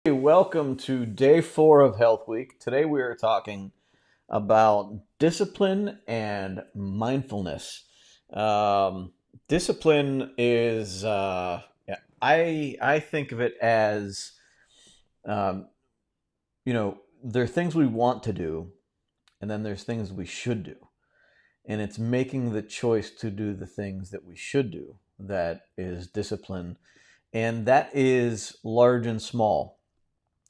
Hey, welcome to day 4 of Health Week. Today we are talking about discipline and mindfulness. Um, Discipline is, yeah, I think of it as, um, there are things we want to do, and then there's things we should do. And it's making the choice to do the things that we should do that is discipline. And that is large and small.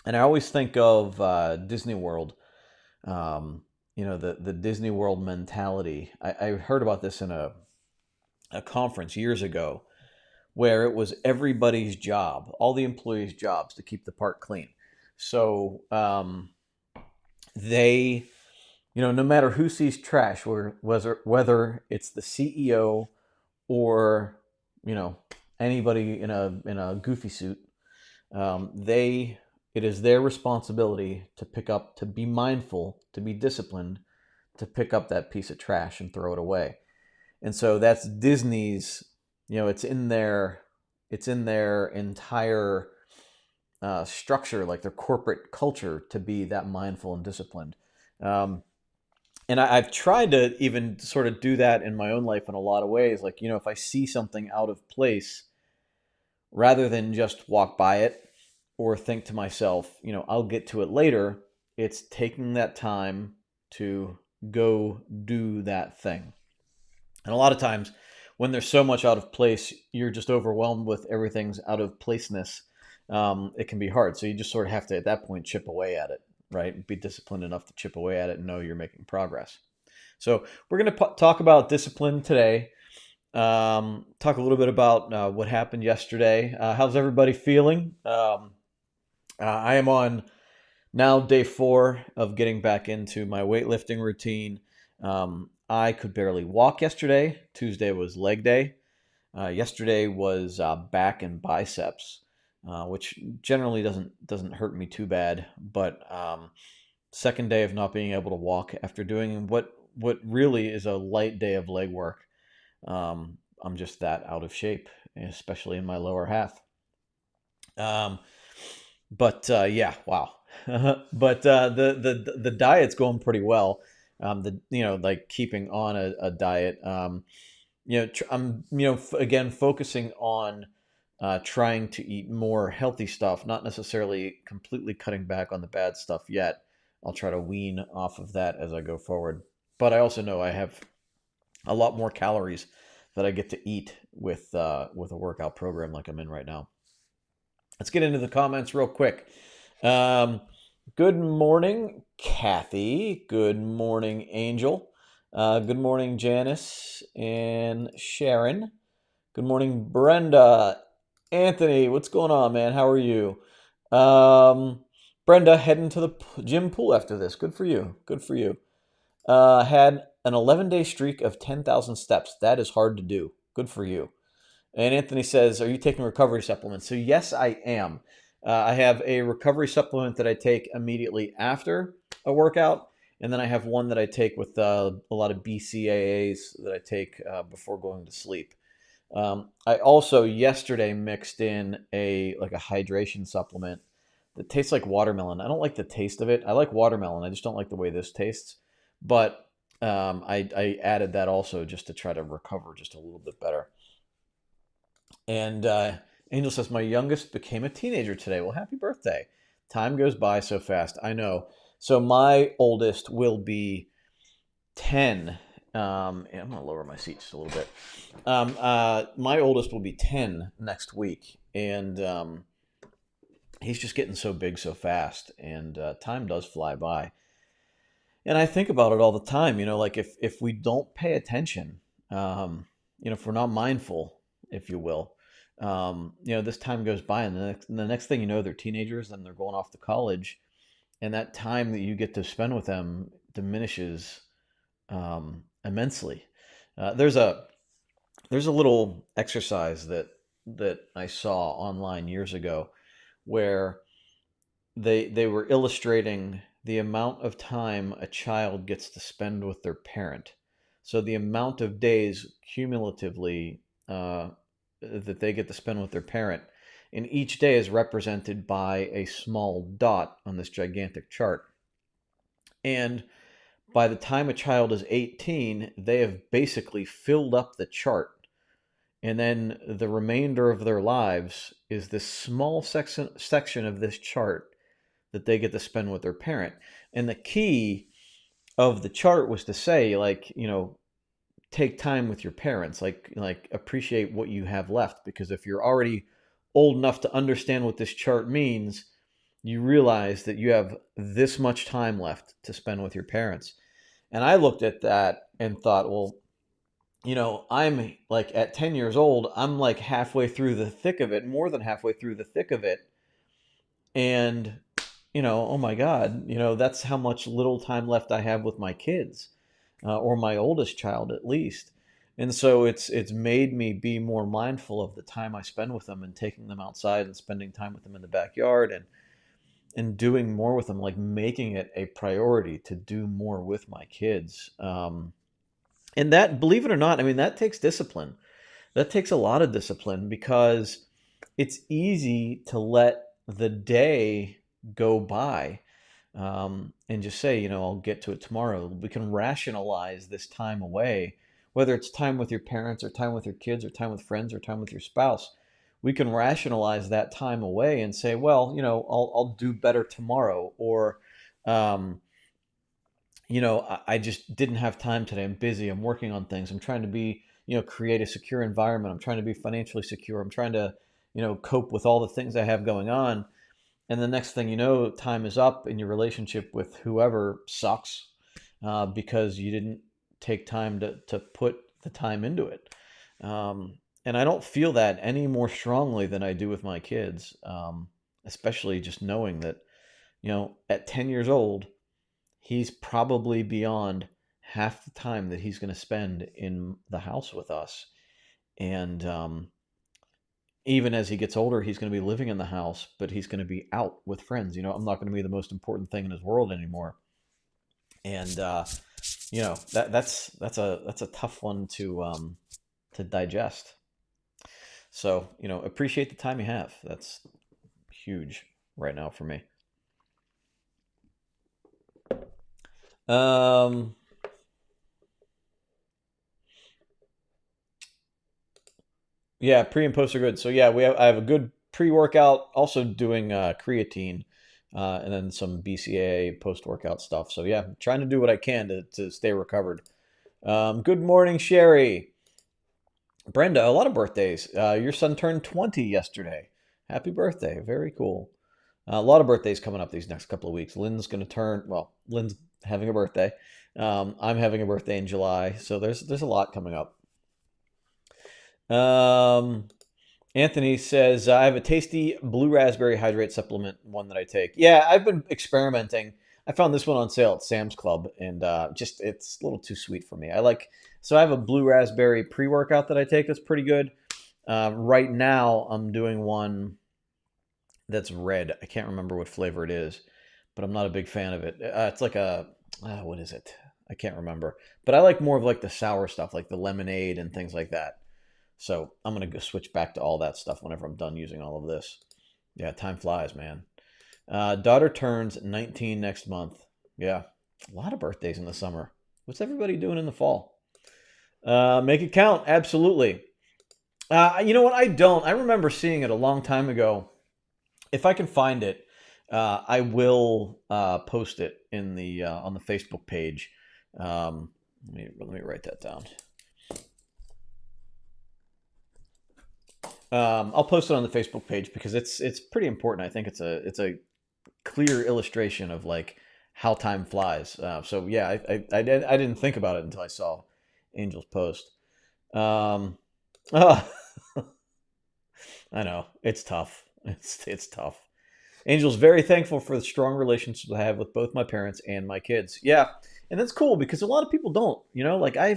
And I always think of Disney World, the Disney World mentality. I heard about this in a conference years ago where it was everybody's job, all the employees' jobs to keep the park clean. So they, no matter who sees trash, whether it's the CEO or, you know, anybody in a goofy suit, they it is their responsibility to pick up, to be mindful, to be disciplined, to pick up that piece of trash and throw it away. And so that's Disney's. It's in their entire structure, like their corporate culture, to be that mindful and disciplined. Um, and I've tried to even sort of do that in my own life in a lot of ways. Like, if I see something out of place, rather than just walk by it or think to myself, I'll get to it later, it's taking that time to go do that thing. And a lot of times when there's so much out of place, you're just overwhelmed with everything's out of placeness. It can be hard. So you just sort of have to, at that point, chip away at it, right? Be disciplined enough to chip away at it and know you're making progress. So we're going to talk about discipline today. Talk a little bit about what happened yesterday. How's everybody feeling? I am on now day 4 of getting back into my weightlifting routine. I could barely walk yesterday. Tuesday was leg day. Yesterday was back and biceps, which generally doesn't hurt me too bad. But second day of not being able to walk after doing what really is a light day of leg work. I'm just that out of shape, especially in my lower half. Um, but yeah, wow. But the diet's going pretty well. Like keeping on a diet. I'm again focusing on trying to eat more healthy stuff, not necessarily completely cutting back on the bad stuff yet. I'll try to wean off of that as I go forward. But I also know I have a lot more calories that I get to eat with a workout program like I'm in right now. Let's get into the comments real quick. Um, Good morning, Kathy. Good morning, Angel. Good morning, Janice and Sharon. Good morning, Brenda. Anthony, what's going on, man? How are you? Brenda, heading to the gym pool after this. Good for you. Good for you. Had an 11-day streak of 10,000 steps. That is hard to do. Good for you. And Anthony says, are you taking recovery supplements? So, yes, I am. I have a recovery supplement that I take immediately after a workout. And then I have one that I take with a lot of BCAAs that I take before going to sleep. I also yesterday mixed in a hydration supplement that tastes like watermelon. I don't like the taste of it. I like watermelon. I just don't like the way this tastes. But I added that also just to try to recover just a little bit better. And Angel says, my youngest became a teenager today. Well, happy birthday. Time goes by so fast. I know. So my oldest will be 10. And I'm going to lower my seat just a little bit. My oldest will be 10 next week. And he's just getting so big so fast. And time does fly by. And I think about it all the time, like if we don't pay attention, if we're not mindful, if you will, this time goes by, and the next thing you know, they're teenagers and they're going off to college, and that time that you get to spend with them diminishes immensely. There's a little exercise that I saw online years ago where they were illustrating the amount of time a child gets to spend with their parent. So the amount of days cumulatively that they get to spend with their parent. and each day is represented by a small dot on this gigantic chart. And by the time a child is 18, they have basically filled up the chart. And then the remainder of their lives is this small section of this chart that they get to spend with their parent. And the key of the chart was to say, like, take time with your parents, like appreciate what you have left, because if you're already old enough to understand what this chart means, you realize that you have this much time left to spend with your parents. And I looked at that and thought, well, I'm like at 10 years old, I'm like halfway through the thick of it, more than halfway through the thick of it. And, oh my God, that's how much little time left I have with my kids, or my oldest child at least. And so it's made me be more mindful of the time I spend with them, and taking them outside and spending time with them in the backyard, and doing more with them, like making it a priority to do more with my kids. And that, believe it or not, I mean, that takes discipline. That takes a lot of discipline, because it's easy to let the day go by, and just say, I'll get to it tomorrow. We can rationalize this time away, whether it's time with your parents, or time with your kids, or time with friends, or time with your spouse. We can rationalize that time away and say, well, I'll do better tomorrow, or, um, I just didn't have time today. I'm busy. I'm working on things. I'm trying to be, create a secure environment. I'm trying to be financially secure. I'm trying to, cope with all the things I have going on. And the next thing you know, time is up, and your relationship with whoever sucks, because you didn't take time to put the time into it. And I don't feel that any more strongly than I do with my kids, especially just knowing that, at 10 years old, he's probably beyond half the time that he's going to spend in the house with us. And even as he gets older, he's going to be living in the house, but he's going to be out with friends. I'm not going to be the most important thing in his world anymore. And that's a tough one to digest. So appreciate the time you have. That's huge right now for me. Um, Yeah, pre and post are good. So yeah, I have a good pre-workout, also doing creatine, and then some BCA post-workout stuff. So yeah, trying to do what I can to stay recovered. Good morning, Sherry. Brenda, a lot of birthdays. Your son turned 20 yesterday. Happy birthday. Very cool. A lot of birthdays coming up these next couple of weeks. Lynn's having a birthday. I'm having a birthday in July. So there's a lot coming up. Um, Anthony says, I have a tasty blue raspberry hydrate supplement, one that I take. Yeah, I've been experimenting. I found this one on sale at Sam's Club, and just it's a little too sweet for me. So I have a blue raspberry pre-workout that I take that's pretty good. Right now, I'm doing one that's red. I can't remember what flavor it is, but I'm not a big fan of it. It's like what is it? I can't remember. But I like more of like the sour stuff, like the lemonade and things like that. So I'm gonna go switch back to all that stuff whenever I'm done using all of this. Yeah, time flies, man. Daughter turns 19 next month. Yeah, a lot of birthdays in the summer. What's everybody doing in the fall? Make it count. Absolutely. You know what? I don't. I remember seeing it a long time ago. If I can find it, I will post it in the on the Facebook page. Let me write that down. I'll post it on the Facebook page because it's pretty important. I think it's a clear illustration of like how time flies. So yeah, I didn't think about it until I saw Angel's post. Oh, I know it's tough. It's tough. Angel's very thankful for the strong relationships I have with both my parents and my kids. Yeah, and that's cool because a lot of people don't. Like I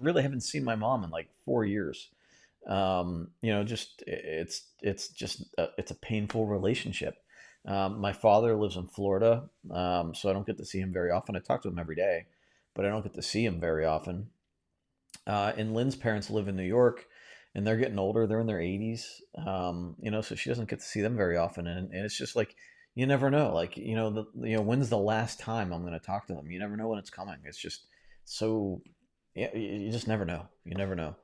really haven't seen my mom in like 4 years. Just it's just it's a painful relationship. My father lives in Florida, so I don't get to see him very often. I talk to him every day, but I don't get to see him very often. And Lynn's parents live in New York, and they're getting older. They're in their 80s, so she doesn't get to see them very often. And it's just like, you never know. Like, when's the last time I'm going to talk to them? You never know when it's coming. It's just so, yeah, you just never know. You never know.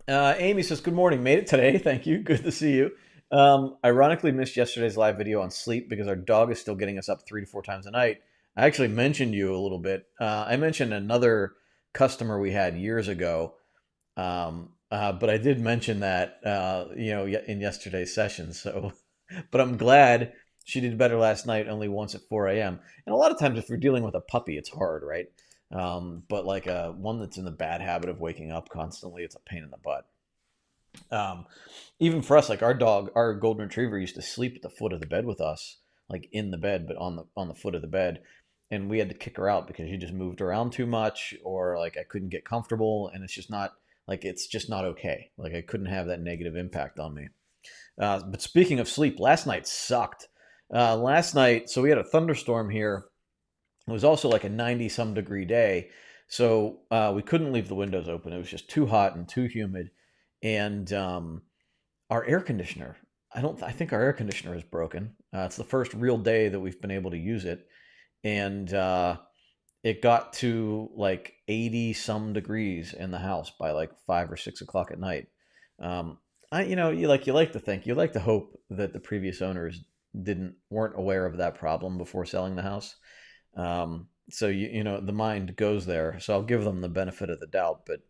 Amy says, "Good morning. Made it today. Thank you. Good to see you. Ironically, missed yesterday's live video on sleep because our dog is still getting us up 3 to 4 times a night. I actually mentioned you a little bit. I mentioned another customer we had years ago, but I did mention that in yesterday's session. So, but I'm glad she did better last night. Only once at 4 a.m. And a lot of times, if you're dealing with a puppy, it's hard, right? But like one that's in the bad habit of waking up constantly, it's a pain in the butt. Um, Even for us, like our dog, our golden retriever used to sleep at the foot of the bed with us, like in the bed, but on the foot of the bed, and we had to kick her out because she just moved around too much, or like I couldn't get comfortable, and it's just not okay. Like I couldn't have that negative impact on me. But speaking of sleep, last night sucked. Last night, so we had a thunderstorm here. It was also like a 90 some degree day. So we couldn't leave the windows open. It was just too hot and too humid. And our air conditioner, I think our air conditioner is broken. It's the first real day that we've been able to use it. And it got to like 80 some degrees in the house by like 5 or 6 o'clock at night. Um, you like to hope that the previous owners weren't aware of that problem before selling the house. So the mind goes there. So I'll give them the benefit of the doubt. But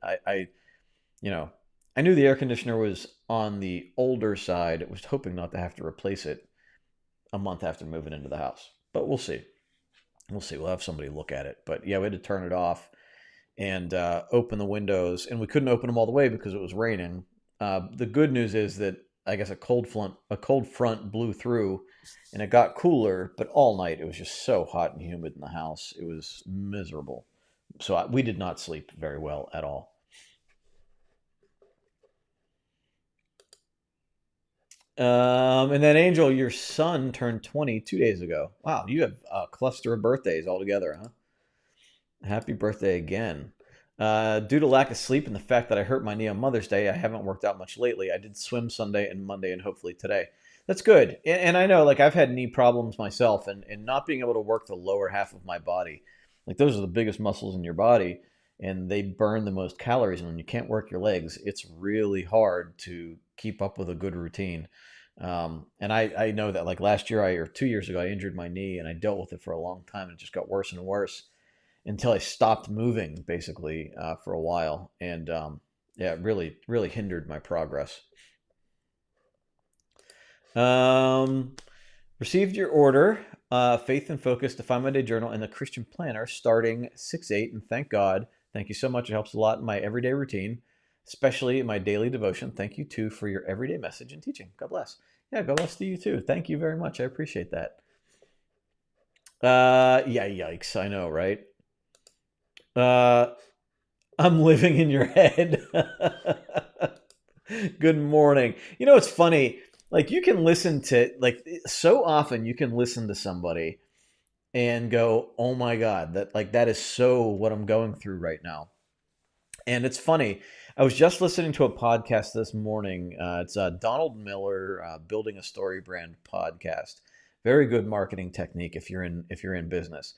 you know, I knew the air conditioner was on the older side. I was hoping not to have to replace it a month after moving into the house. But we'll see. We'll see. We'll have somebody look at it. But yeah, we had to turn it off and open the windows, and we couldn't open them all the way because it was raining. The good news is that I guess a cold front blew through, and it got cooler. But all night it was just so hot and humid in the house. It was miserable. So we did not sleep very well at all. And then Angel, your son turned 20 2 days ago. Wow, you have a cluster of birthdays all together, huh? Happy birthday again. Due to lack of sleep and the fact that I hurt my knee on Mother's Day, I haven't worked out much lately. I did swim Sunday and Monday and hopefully today. That's good. And I know, like, I've had knee problems myself, and not being able to work the lower half of my body, like, those are the biggest muscles in your body, and they burn the most calories. And when you can't work your legs, it's really hard to keep up with a good routine. And I know that, like, last year, or 2 years ago, I injured my knee and I dealt with it for a long time, and it just got worse and worse until I stopped moving basically for a while, and yeah, it really really hindered my progress. Um, Received your order, Faith and Focus, Define My Day Journal, and the Christian Planner starting 6/8, and thank God, thank you so much. It helps a lot in my everyday routine, especially in my daily devotion. Thank you too for your everyday message and teaching. God bless. Yeah, God bless to you too. Thank you very much. I appreciate that. Yeah, yikes. I know, right? Uh, I'm living in your head. Good morning. It's funny. Like, you can listen to, like, so often you can listen to somebody and go, "Oh my God, that is so what I'm going through right now." And it's funny. I was just listening to a podcast this morning. It's Donald Miller, Building a Story Brand podcast. Very good marketing technique if you're in business.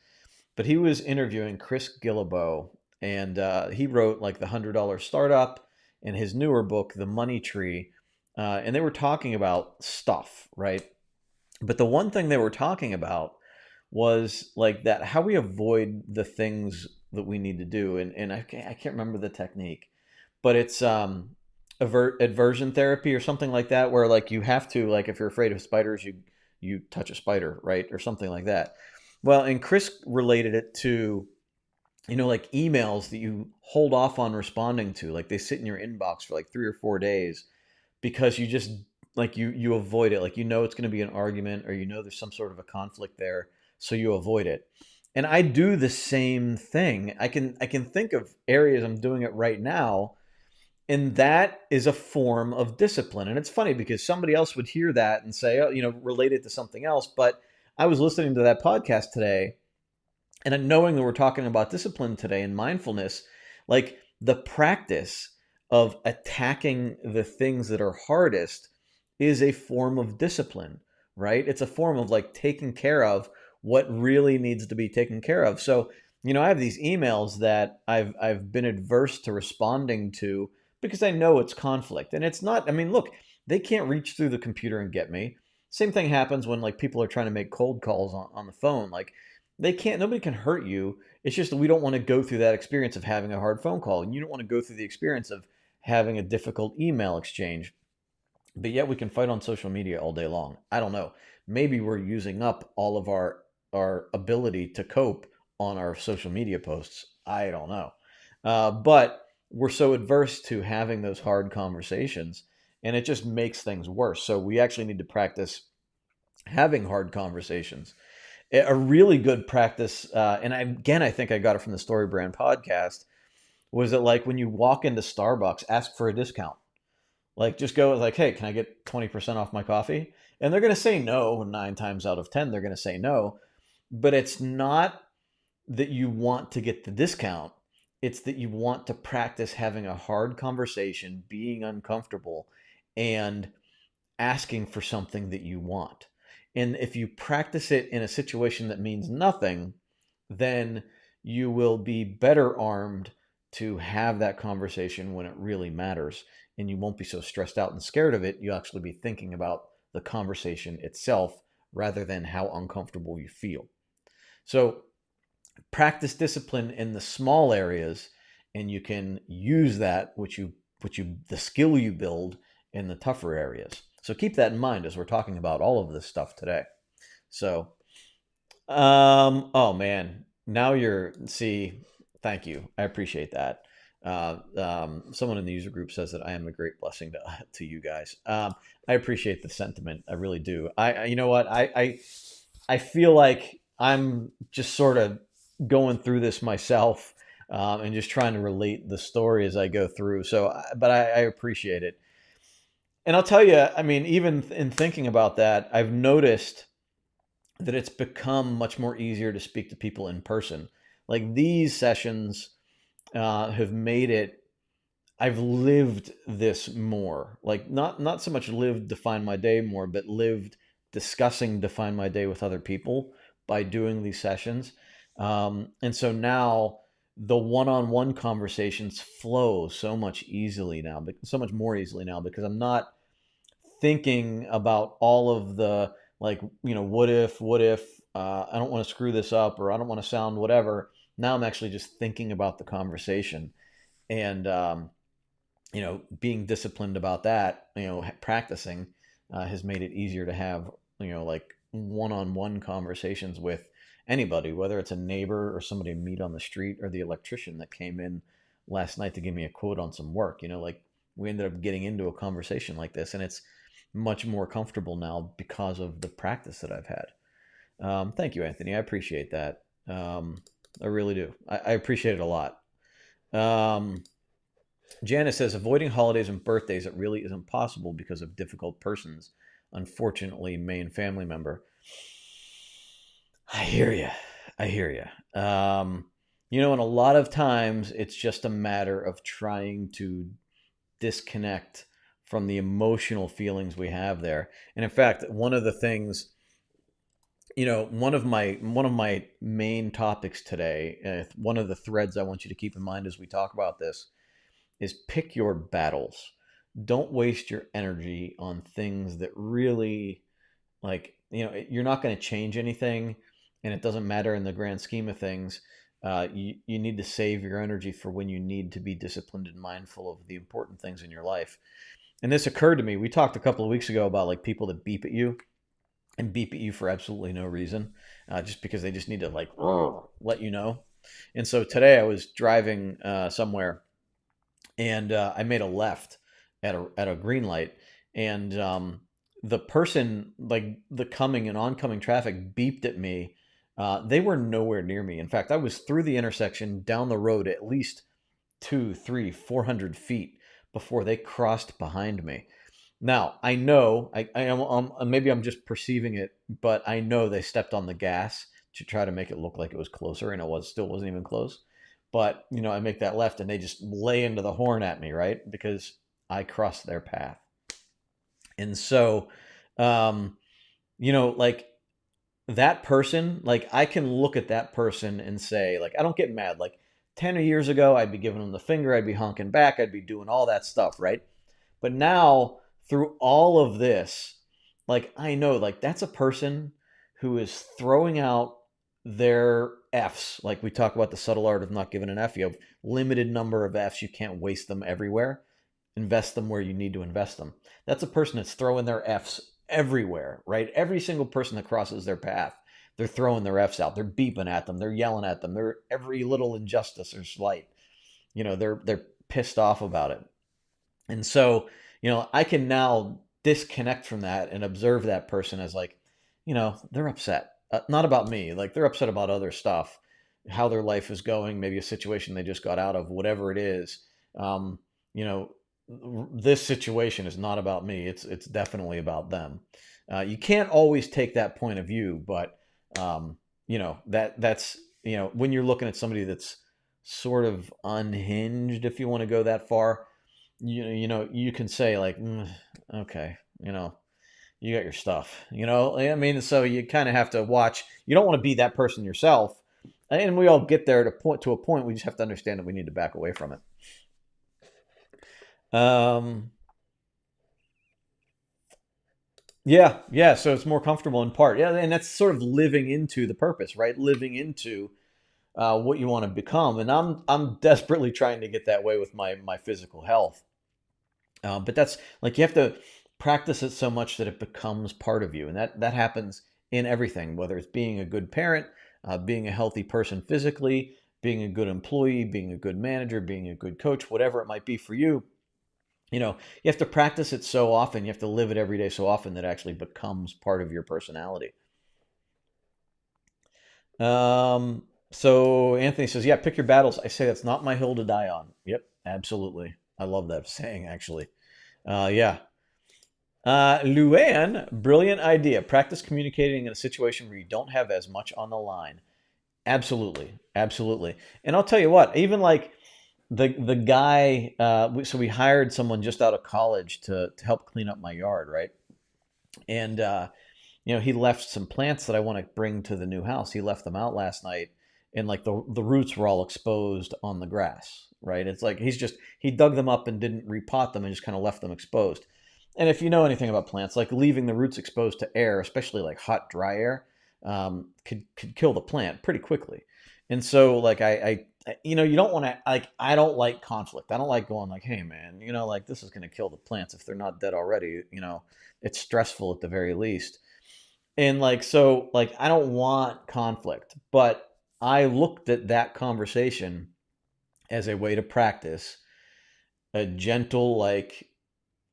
But he was interviewing Chris Gillibo, and he wrote like the $100 Startup and his newer book, The Money Tree. And they were talking about stuff, right? But the one thing they were talking about was like that, how we avoid the things that we need to do. And I can't remember the technique, but it's aversion therapy or something like that, where like you have to, like, if you're afraid of spiders, you touch a spider, right? Or something like that. Well, and Chris related it to, like emails that you hold off on responding to, like they sit in your inbox for like 3 or 4 days because you just, like, you avoid it, like, it's going to be an argument, or there's some sort of a conflict there, so you avoid it. And I do the same thing. I can think of areas I'm doing it right now, and that is a form of discipline. And it's funny because somebody else would hear that and say, oh, relate it to something else. But I was listening to that podcast today, and knowing that we're talking about discipline today and mindfulness, like the practice of attacking the things that are hardest is a form of discipline, right? It's a form of like taking care of what really needs to be taken care of. So, I have these emails that I've been adverse to responding to because I know it's conflict. And it's not, I mean, look, they can't reach through the computer and get me. Same thing happens when like people are trying to make cold calls on the phone. Like they can't, nobody can hurt you. It's just that we don't want to go through that experience of having a hard phone call. And you don't want to go through the experience of having a difficult email exchange. But yet we can fight on social media all day long. I don't know. Maybe we're using up all of our ability to cope on our social media posts. I don't know. But we're so adverse to having those hard conversations, and it just makes things worse. So we actually need to practice having hard conversations. A really good practice, again, I think I got it from the Story Brand podcast, was that like when you walk into Starbucks, ask for a discount. Like just go like, hey, can I get 20% off my coffee? And they're going to say no. 9 times out of 10, they're going to say no. But it's not that you want to get the discount. It's that you want to practice having a hard conversation, being uncomfortable, and asking for something that you want. And if you practice it in a situation that means nothing, then you will be better armed to have that conversation when it really matters. And you won't be so stressed out and scared of it. You'll actually be thinking about the conversation itself rather than how uncomfortable you feel. So practice discipline in the small areas, and you can use that, the skill you build in the tougher areas. So keep that in mind as we're talking about all of this stuff today. So, oh man, now thank you. I appreciate that. Someone in the user group says that I am a great blessing to you guys. I appreciate the sentiment. I really do. You know what? I feel like I'm just sort of going through this myself, and just trying to relate the story as I go through. So, but I appreciate it. And I'll tell you, I mean, even in thinking about that, I've noticed that it's become much more easier to speak to people in person. Like these sessions have made it. I've lived this more. Like not so much lived Define My Day more, but lived discussing Define My Day with other people by doing these sessions. And so now the one-on-one conversations flow so much easily now, but so much more easily now because I'm not thinking about all of the like, what if I don't want to screw this up or I don't want to sound whatever. Now I'm actually just thinking about the conversation and, being disciplined about that, practicing has made it easier to have, like one-on-one conversations with anybody, whether it's a neighbor or somebody I meet on the street or the electrician that came in last night to give me a quote on some work. Like we ended up getting into a conversation like this, and it's much more comfortable now because of the practice that I've had. Thank you, Anthony. I appreciate that. I really do. I appreciate it a lot. Janice says, avoiding holidays and birthdays, it really isn't possible because of difficult persons. Unfortunately, main family member. I hear you. I hear you. And a lot of times it's just a matter of trying to disconnect from the emotional feelings we have there. And in fact, one of the things, one of my main topics today, one of the threads I want you to keep in mind as we talk about this is pick your battles. Don't waste your energy on things that really you're not going to change anything and it doesn't matter in the grand scheme of things. You need to save your energy for when you need to be disciplined and mindful of the important things in your life. And this occurred to me. We talked a couple of weeks ago about like people that beep at you and beep at you for absolutely no reason, just because they just need to like let you know. And so today I was driving somewhere, and I made a left at a green light, and the person, like the coming and oncoming traffic, beeped at me. They were nowhere near me. In fact, I was through the intersection, down the road at least 2, 3, 400 feet before they crossed behind me. Now I know I am maybe I'm just perceiving it, but I know they stepped on the gas to try to make it look like it was closer, and still wasn't even close. but I make that left and they just lay into the horn at me, right? Because I crossed their path. And so, um, like that person, like I can look at that person and say, like, I don't get mad. Like 10 years ago, I'd be giving them the finger, I'd be honking back, I'd be doing all that stuff, right? But now, through all of this, like I know, like that's a person who is throwing out their F's. Like we talk about the subtle art of not giving an F. You have limited number of F's. You can't waste them everywhere. Invest them where you need to invest them. That's a person that's throwing their F's everywhere, right? Every single person that crosses their path, they're throwing their F's out. They're beeping at them. They're yelling at them. They're every little injustice or slight. They're pissed off about it. And so, I can now disconnect from that and observe that person as like, they're upset. Not about me. Like they're upset about other stuff, how their life is going, maybe a situation they just got out of, whatever it is. Um, you know, this situation is not about me. It's definitely about them. You can't always take that point of view, but that's when you're looking at somebody that's sort of unhinged, if you want to go that far, you can say like, okay, you got your stuff, I mean, so you kind of have to watch. You don't want to be that person yourself, and we all get there to a point. We just have to understand that we need to back away from it. Um, yeah, yeah. So it's more comfortable in part. Yeah, and that's sort of living into the purpose, right? Living into what you want to become. And I'm desperately trying to get that way with my physical health. But that's like you have to practice it so much that it becomes part of you, and that happens in everything, whether it's being a good parent, being a healthy person physically, being a good employee, being a good manager, being a good coach, whatever it might be for you. You have to practice it so often, you have to live it every day so often that it actually becomes part of your personality. So Anthony says, yeah, pick your battles. I say that's not my hill to die on. Yep, absolutely. I love that saying, actually. Yeah. Luann, brilliant idea. Practice communicating in a situation where you don't have as much on the line. Absolutely, absolutely. And I'll tell you what, even like the guy, so we hired someone just out of college to help clean up my yard, right? And he left some plants that I want to bring to the new house. He left them out last night, and like the roots were all exposed on the grass, right? It's like he dug them up and didn't repot them and just kind of left them exposed. And if you know anything about plants, like leaving the roots exposed to air, especially like hot, dry air, could kill the plant pretty quickly. And so, like you don't want to like. I don't like conflict. I don't like going like, "Hey, man, like this is going to kill the plants if they're not dead already." It's stressful at the very least. And like so, like I don't want conflict, but I looked at that conversation as a way to practice a gentle like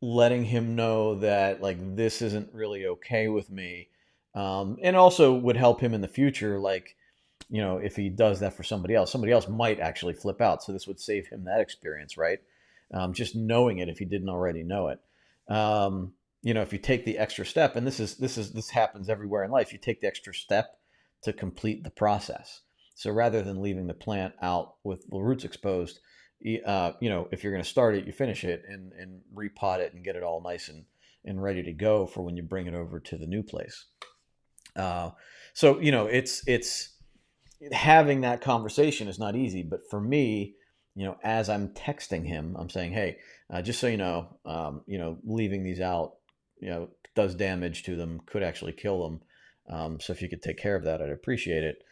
letting him know that like this isn't really okay with me, and also would help him in the future, like if he does that for somebody else might actually flip out, so this would save him that experience, right? Just knowing it if he didn't already know it. If you take the extra step, and this happens everywhere in life, you take the extra step to complete the process. So rather than leaving the plant out with the roots exposed, if you're going to start it, you finish it and repot it and get it all nice and ready to go for when you bring it over to the new place. So it's having that conversation is not easy, but for me, as I'm texting him, I'm saying, hey, just so leaving these out, does damage to them, could actually kill them. So if you could take care of that, I'd appreciate it.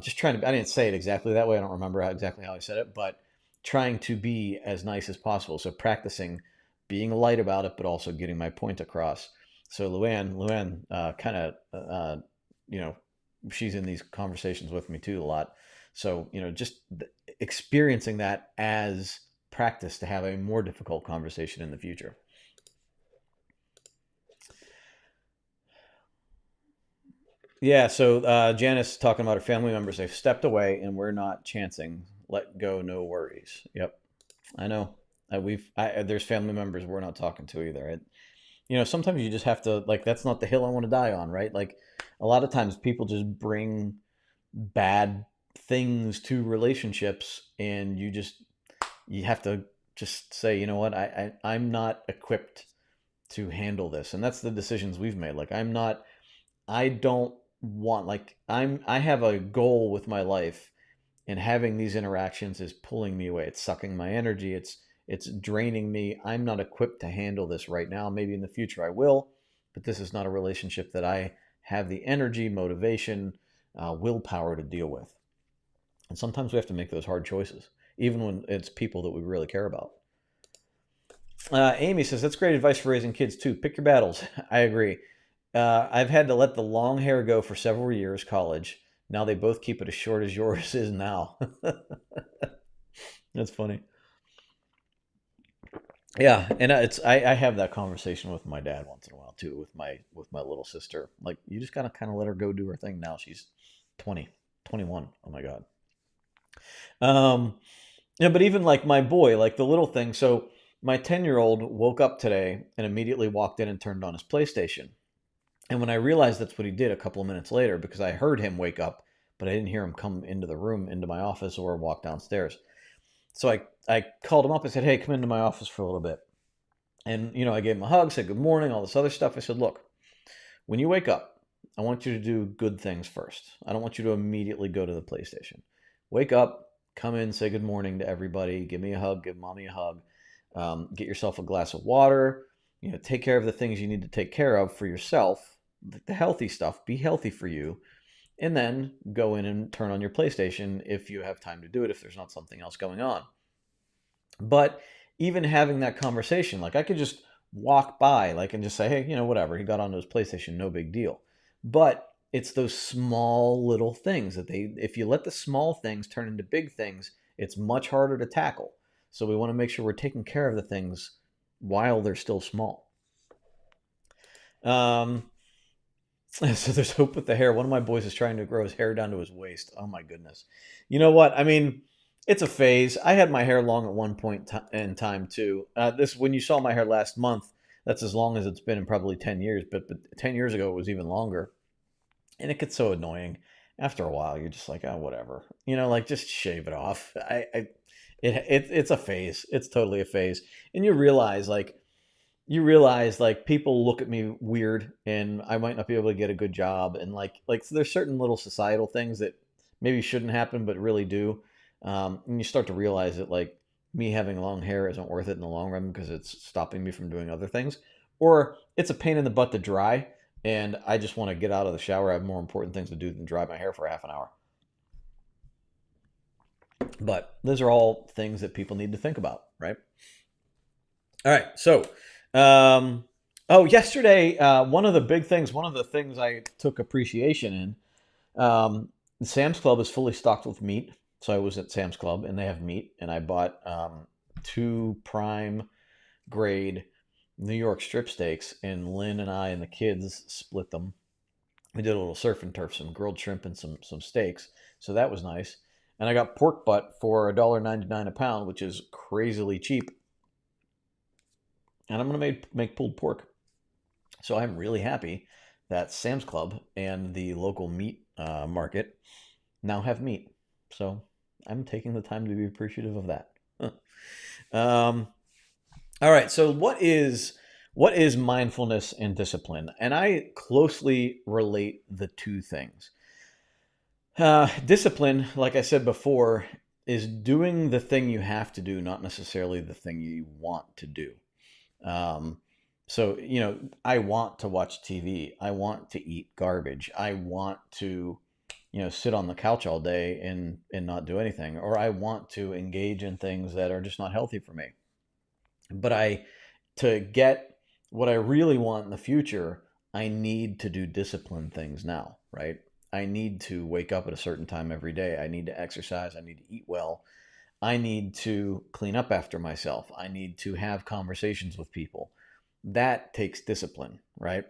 Just trying to, I didn't say it exactly that way. I don't remember exactly how I said it, but trying to be as nice as possible. So practicing being light about it, but also getting my point across. So Luann, kind of, you know, she's in these conversations with me too a lot. So, just experiencing that as practice to have a more difficult conversation in the future. Yeah, so Janice talking about her family members. They've stepped away, and we're not chancing. Let go, no worries. Yep, I know. There's family members we're not talking to either. Sometimes you just have to like. That's not the hill I want to die on, right? Like, a lot of times people just bring bad things to relationships, and you have to just say, you know what, I'm not equipped to handle this. And that's the decisions we've made. Like, I don't want, like, I have a goal with my life, and having these interactions is pulling me away. It's sucking my energy. It's draining me. I'm not equipped to handle this right now. Maybe in the future I will, but this is not a relationship that I have the energy, motivation, willpower to deal with. And sometimes we have to make those hard choices, even when it's people that we really care about. Amy says, that's great advice for raising kids too. Pick your battles. I agree. I've had to let the long hair go for several years, college. Now they both keep it as short as yours is now. That's funny. Yeah, and I have that conversation with my dad once in a while too, with my little sister. Like, you just gotta kind of let her go do her thing now. She's 20, 21. Oh my God. Um, yeah, but even like my boy, like the little thing. So my 10-year-old woke up today and immediately walked in and turned on his PlayStation. And when I realized that's what he did a couple of minutes later, because I heard him wake up, but I didn't hear him come into the room, into my office, or walk downstairs. So I called him up. I said, hey, come into my office for a little bit. And, I gave him a hug, said good morning, all this other stuff. I said, look, when you wake up, I want you to do good things first. I don't want you to immediately go to the PlayStation. Wake up, come in, say good morning to everybody, give me a hug, give mommy a hug, get yourself a glass of water, take care of the things you need to take care of for yourself, the healthy stuff, be healthy for you, and then go in and turn on your PlayStation if you have time to do it, if there's not something else going on. But even having that conversation, like, I could just walk by, like, and just say, hey, whatever, he got onto his PlayStation, no big deal. But it's those small little things that if you let the small things turn into big things, it's much harder to tackle. So we want to make sure we're taking care of the things while they're still small. Um, so there's hope with the hair. One of my boys is trying to grow his hair down to his waist. Oh my goodness. You know what? I mean, it's a phase. I had my hair long at one point in time too. This when you saw my hair last month, that's as long as it's been in probably 10 years. But 10 years ago, it was even longer. And it gets so annoying. After a while, you're just like, oh, whatever. Like, just shave it off. It's a phase. It's totally a phase. And you realize, people look at me weird, and I might not be able to get a good job, and so there's certain little societal things that maybe shouldn't happen but really do. And you start to realize that, like, me having long hair isn't worth it in the long run because it's stopping me from doing other things, or it's a pain in the butt to dry, and I just want to get out of the shower. I have more important things to do than dry my hair for half an hour. But those are all things that people need to think about, right? All right. So, um, yesterday, one of the things I took appreciation in, Sam's Club is fully stocked with meat. So I was at Sam's Club and they have meat, and I bought two prime grade New York strip steaks, and Lynn and I and the kids split them. We did a little surf and turf, some grilled shrimp and some steaks. So that was nice. And I got pork butt for $1.99 a pound, which is crazily cheap. And I'm going to make pulled pork. So I'm really happy that Sam's Club and the local meat market now have meat. So I'm taking the time to be appreciative of that. um, all right. So what is mindfulness and discipline? And I closely relate the two things. Discipline, like I said before, is doing the thing you have to do, not necessarily the thing you want to do. Um, so, I want to watch TV. I want to eat garbage. I want to, sit on the couch all day and not do anything. Or I want to engage in things that are just not healthy for me. But to get what I really want in the future, I need to do disciplined things now, right? I need to wake up at a certain time every day. I need to exercise. I need to eat well. I need to clean up after myself. I need to have conversations with people. That takes discipline, right?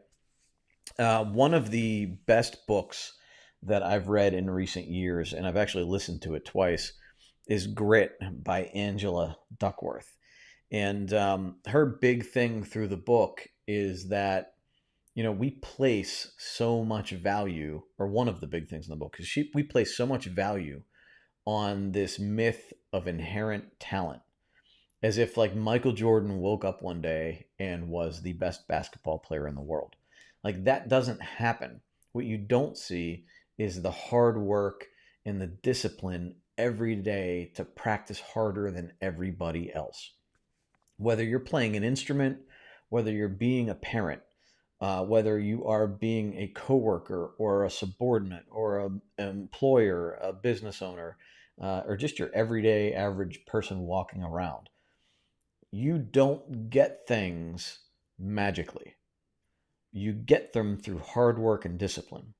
One of the best books that I've read in recent years, and I've actually listened to it twice, is Grit by Angela Duckworth. And her big thing through the book is that, we place so much value, or one of the big things in the book is we place so much value on this myth of inherent talent, as if like Michael Jordan woke up one day and was the best basketball player in the world. Like that doesn't happen. What you don't see is the hard work and the discipline every day to practice harder than everybody else. Whether you're playing an instrument, whether you're being a parent, whether you are being a coworker or a subordinate or an employer, a business owner, or just your everyday average person walking around, you don't get things magically. You get them through hard work and discipline.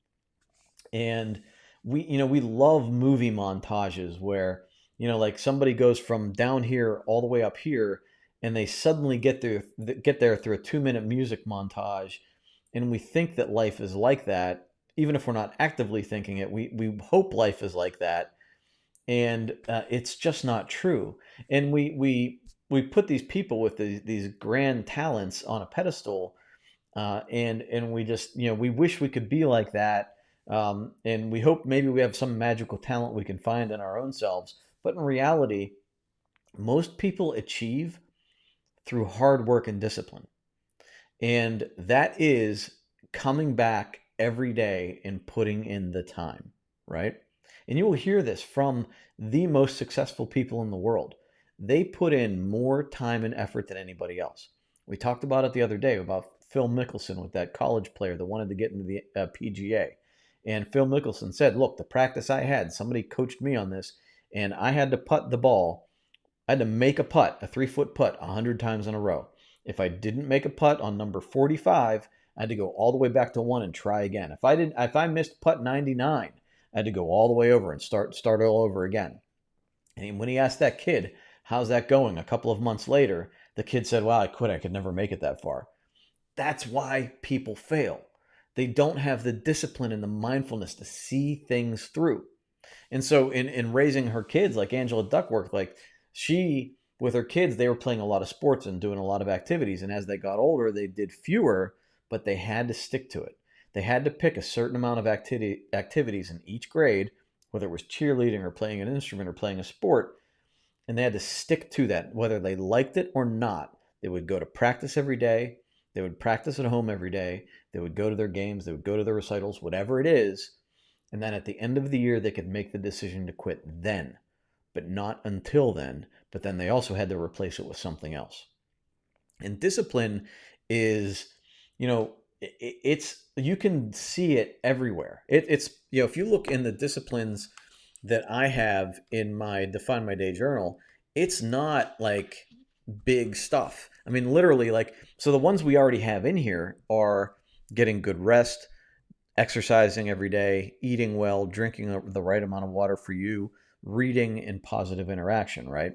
And we love movie montages where, like somebody goes from down here all the way up here and they suddenly get there through a 2-minute music montage. And we think that life is like that. Even if we're not actively thinking it, we hope life is like that. And it's just not true. And we put these people with these grand talents on a pedestal, and we just we wish we could be like that, and we hope maybe we have some magical talent we can find in our own selves. But in reality, most people achieve through hard work and discipline, and that is coming back every day and putting in the time, right? And you will hear this from the most successful people in the world. They put in more time and effort than anybody else. We talked about it the other day about Phil Mickelson with that college player that wanted to get into the PGA. And Phil Mickelson said, look, the practice I had, somebody coached me on this, and I had to putt the ball. I had to make a putt, a 3-foot putt, 100 times in a row. If I didn't make a putt on number 45, I had to go all the way back to 1 and try again. If I missed putt 99, I had to go all the way over and start all over again. And when he asked that kid, how's that going? A couple of months later, the kid said, well, I quit. I could never make it that far. That's why people fail. They don't have the discipline and the mindfulness to see things through. And so in raising her kids, like Angela Duckworth, like she, with her kids, they were playing a lot of sports and doing a lot of activities. And as they got older, they did fewer, but they had to stick to it. They had to pick a certain amount of activities in each grade, whether it was cheerleading or playing an instrument or playing a sport, and they had to stick to that, whether they liked it or not. They would go to practice every day. They would practice at home every day. They would go to their games. They would go to their recitals, whatever it is. And then at the end of the year, they could make the decision to quit then, but not until then. But then they also had to replace it with something else. And discipline is, it's you can see it everywhere. It's if you look in the disciplines that I have in my Define My Day journal, it's not like big stuff. I mean, literally, like, so the ones we already have in here are getting good rest, exercising every day, eating well, drinking the right amount of water for you, reading, and positive interaction, right?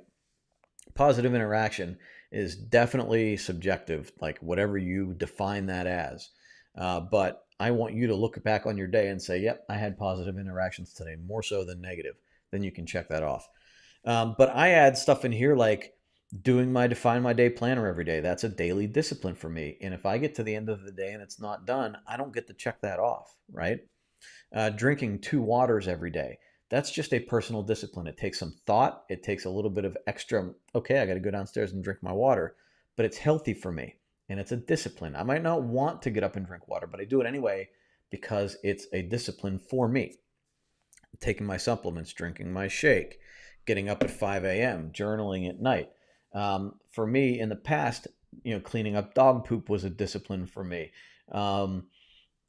Positive interaction is definitely subjective, like whatever you define that as. But I want you to look back on your day and say, yep, I had positive interactions today, more so than negative. Then you can check that off. But I add stuff in here like doing my Define My Day planner every day. That's a daily discipline for me. And if I get to the end of the day and it's not done, I don't get to check that off, right? Drinking 2 waters every day. That's just a personal discipline. It takes some thought. It takes a little bit of extra, okay, I got to go downstairs and drink my water, but it's healthy for me and it's a discipline. I might not want to get up and drink water, but I do it anyway because it's a discipline for me. Taking my supplements, drinking my shake, getting up at 5 a.m., journaling at night. For me, in the past, cleaning up dog poop was a discipline for me.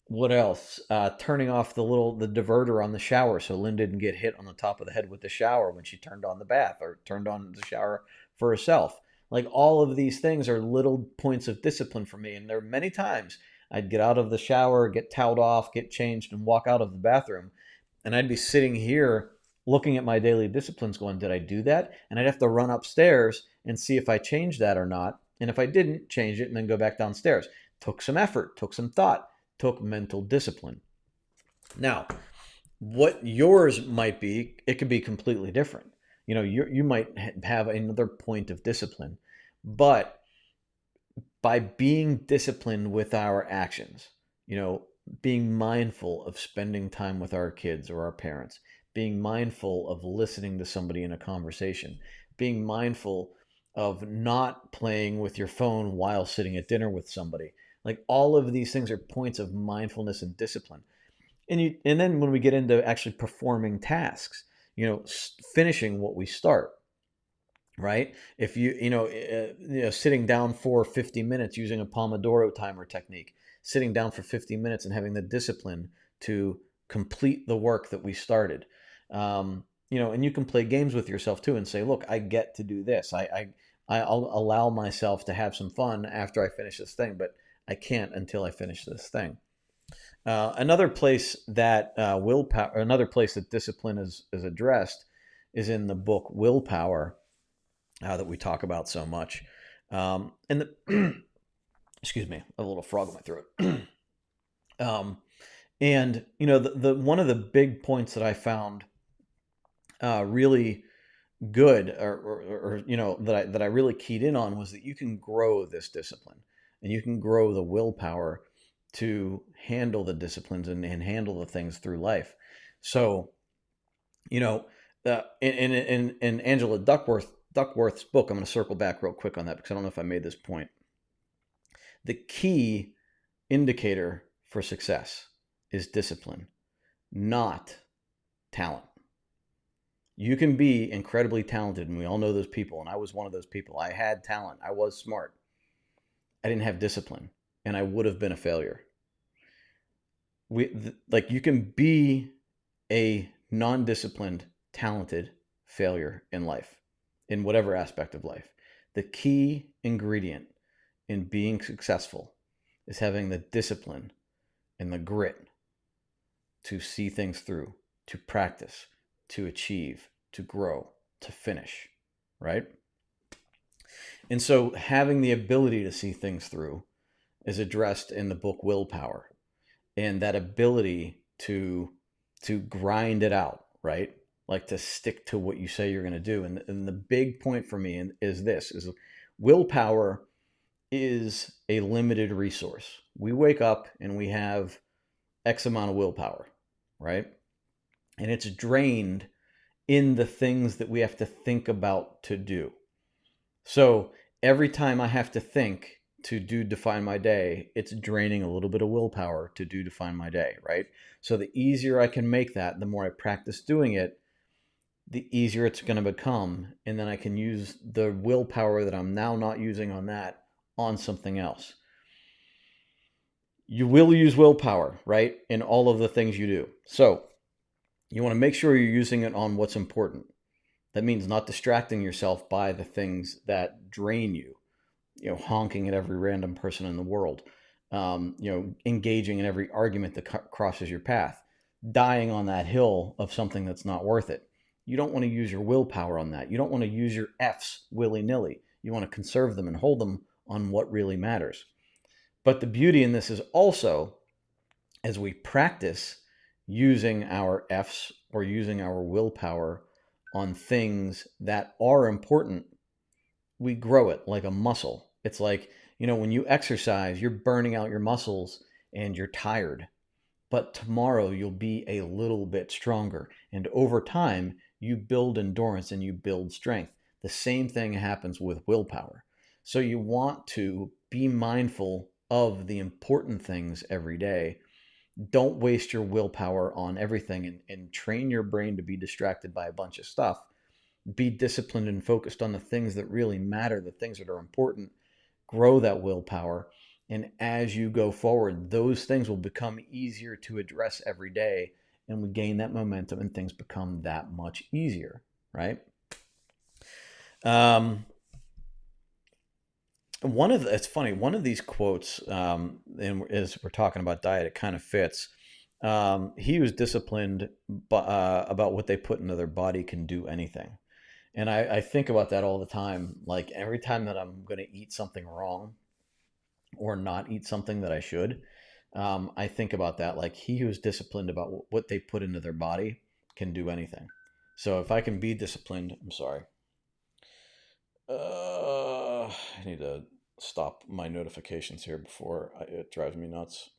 What else? Turning off the diverter on the shower so Lynn didn't get hit on the top of the head with the shower when she turned on the bath or turned on the shower for herself. Like all of these things are little points of discipline for me. And there are many times I'd get out of the shower, get toweled off, get changed, and walk out of the bathroom. And I'd be sitting here looking at my daily disciplines going, did I do that? And I'd have to run upstairs and see if I changed that or not. And if I didn't, change it and then go back downstairs. Took some effort, took some thought, took mental discipline. Now, what yours might be, it could be completely different. You might have another point of discipline, but by being disciplined with our actions, being mindful of spending time with our kids or our parents, being mindful of listening to somebody in a conversation, being mindful of not playing with your phone while sitting at dinner with somebody. Like all of these things are points of mindfulness and discipline. And then when we get into actually performing tasks, finishing what we start, right? If sitting down for 50 minutes using a Pomodoro timer technique, sitting down for 50 minutes and having the discipline to complete the work that we started. And you can play games with yourself too and say, look, I get to do this. I'll allow myself to have some fun after I finish this thing, but I can't until I finish this thing. Another place that another place that discipline is addressed is in the book Willpower, that we talk about so much. And excuse me, a little frog in my throat. um, and the one of the big points that I found really good, or that I really keyed in on, was that you can grow this discipline, and you can grow the willpower to handle the disciplines and handle the things through life. So, in Angela Duckworth's book, I'm going to circle back real quick on that because I don't know if I made this point. The key indicator for success is discipline, not talent. You can be incredibly talented, and we all know those people, and I was one of those people. I had talent. I was smart. I didn't have discipline, and I would have been a failure. You can be a non-disciplined, talented failure in life, in whatever aspect of life. The key ingredient in being successful is having the discipline and the grit to see things through, to practice, to achieve, to grow, to finish, right? And so having the ability to see things through is addressed in the book Willpower, and that ability to grind it out, right? Like to stick to what you say you're going to do. And the big point for me is willpower is a limited resource. We wake up and we have X amount of willpower, right? And it's drained in the things that we have to think about to do. So every time I have to think to define my day, it's draining a little bit of willpower to define my day, right? So the easier I can make that, the more I practice doing it, the easier it's going to become. And then I can use the willpower that I'm now not using on that on something else. You will use willpower, right, in all of the things you do. So you want to make sure you're using it on what's important. That means not distracting yourself by the things that drain you, honking at every random person in the world, engaging in every argument that crosses your path, dying on that hill of something that's not worth it. You don't want to use your willpower on that. You don't want to use your F's willy-nilly. You want to conserve them and hold them on what really matters. But the beauty in this is also, as we practice using our F's or using our willpower on things that are important, we grow it like a muscle. It's like, when you exercise, you're burning out your muscles and you're tired. But tomorrow you'll be a little bit stronger. And over time, you build endurance and you build strength. The same thing happens with willpower. So you want to be mindful of the important things every day. Don't waste your willpower on everything, and train your brain to be distracted by a bunch of stuff. Be disciplined and focused on the things that really matter, the things that are important. Grow that willpower. And as you go forward, those things will become easier to address every day, and we gain that momentum and things become that much easier, right? It's funny, one of these quotes, and as we're talking about diet, it kind of fits. He was disciplined about what they put into their body can do anything. And I think about that all the time. Like every time that I'm going to eat something wrong or not eat something that I should, I think about that. Like he who's disciplined about what they put into their body can do anything. So if I can be disciplined, I'm sorry. I need to stop my notifications here before it drives me nuts.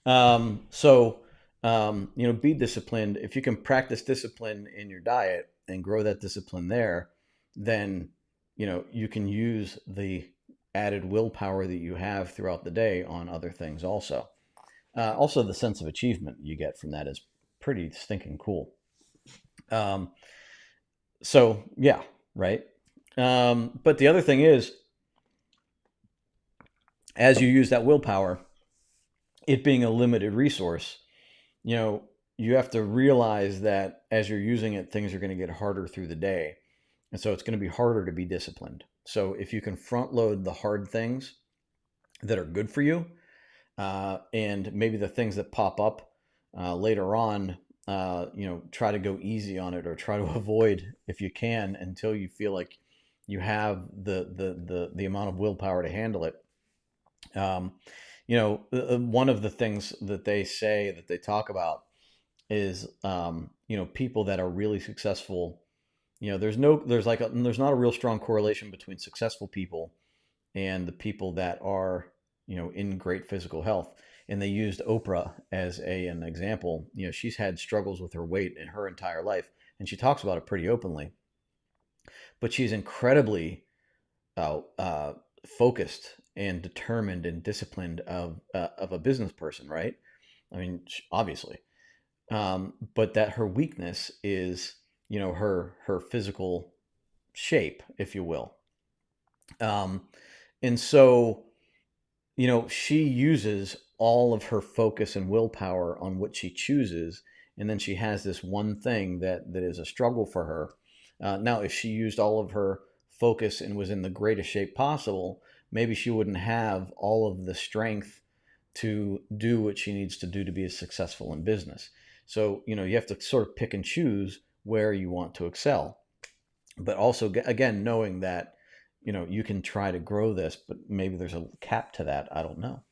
So be disciplined. If you can practice discipline in your diet and grow that discipline there, then, you can use the added willpower that you have throughout the day on other things also. Also, the sense of achievement you get from that is pretty stinking cool. Um, so, yeah, right. But the other thing is, as you use that willpower, it being a limited resource, you know, you have to realize that as you're using it, things are going to get harder through the day. And so it's going to be harder to be disciplined. So if you can front load the hard things that are good for you, and maybe the things that pop up later on, try to go easy on it or try to avoid if you can until you feel like you have the amount of willpower to handle it. Um, one of the things that they say that they talk about is, people that are really successful. There's not a real strong correlation between successful people and the people that are, in great physical health. And they used Oprah as an example. She's had struggles with her weight in her entire life, and she talks about it pretty openly. But she's incredibly uh, focused and determined and disciplined of a business person, right? I mean, obviously, but that her weakness is, her physical shape, if you will. Um, and so, she uses all of her focus and willpower on what she chooses, and then she has this one thing that is a struggle for her. Now, if she used all of her focus and was in the greatest shape possible, maybe she wouldn't have all of the strength to do what she needs to do to be successful in business. So, you have to sort of pick and choose where you want to excel. But also, again, knowing that, you can try to grow this, but maybe there's a cap to that. I don't know.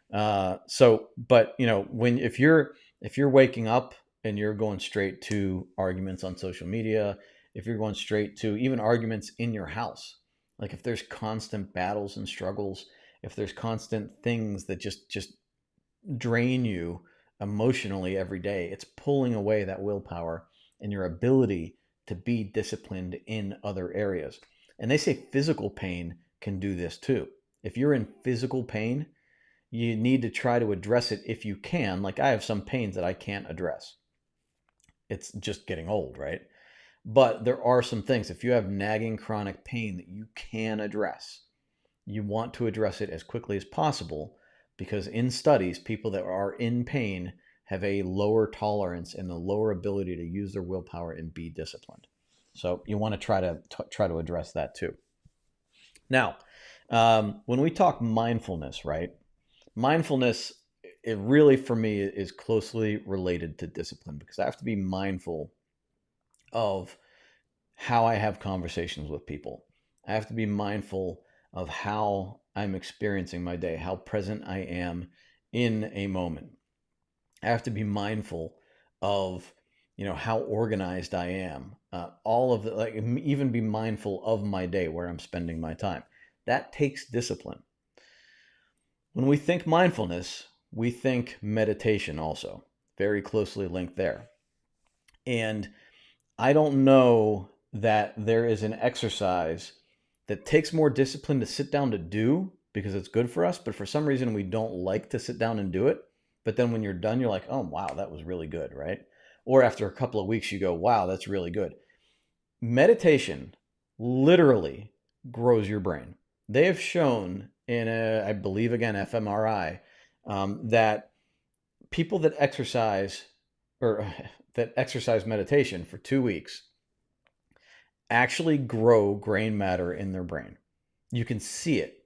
But when if you're waking up and you're going straight to arguments on social media, if you're going straight to even arguments in your house, like if there's constant battles and struggles, if there's constant things that just drain you emotionally every day, it's pulling away that willpower and your ability to be disciplined in other areas. And they say physical pain can do this too. If you're in physical pain, you need to try to address it if you can. Like I have some pains that I can't address. It's just getting old, right? But there are some things, if you have nagging chronic pain that you can address, you want to address it as quickly as possible, because in studies, people that are in pain have a lower tolerance and a lower ability to use their willpower and be disciplined. So you want to try to address that too. Now, when we talk mindfulness, right? Mindfulness, it really for me is closely related to discipline, because I have to be mindful of how I have conversations with people. I have to be mindful of how I'm experiencing my day, how present I am in a moment. I have to be mindful of, how organized I am. All of the, like, even be mindful of my day, where I'm spending my time. That takes discipline. When we think mindfulness, we think meditation also, very closely linked there. And I don't know that there is an exercise that takes more discipline to sit down to do because it's good for us, but for some reason we don't like to sit down and do it. But then when you're done, you're like, oh, wow, that was really good, right? Or after a couple of weeks, you go, wow, that's really good. Meditation literally grows your brain. They have shown in, I believe, again, fMRI, that people that exercise or that exercise meditation for 2 weeks actually grow gray matter in their brain. You can see it,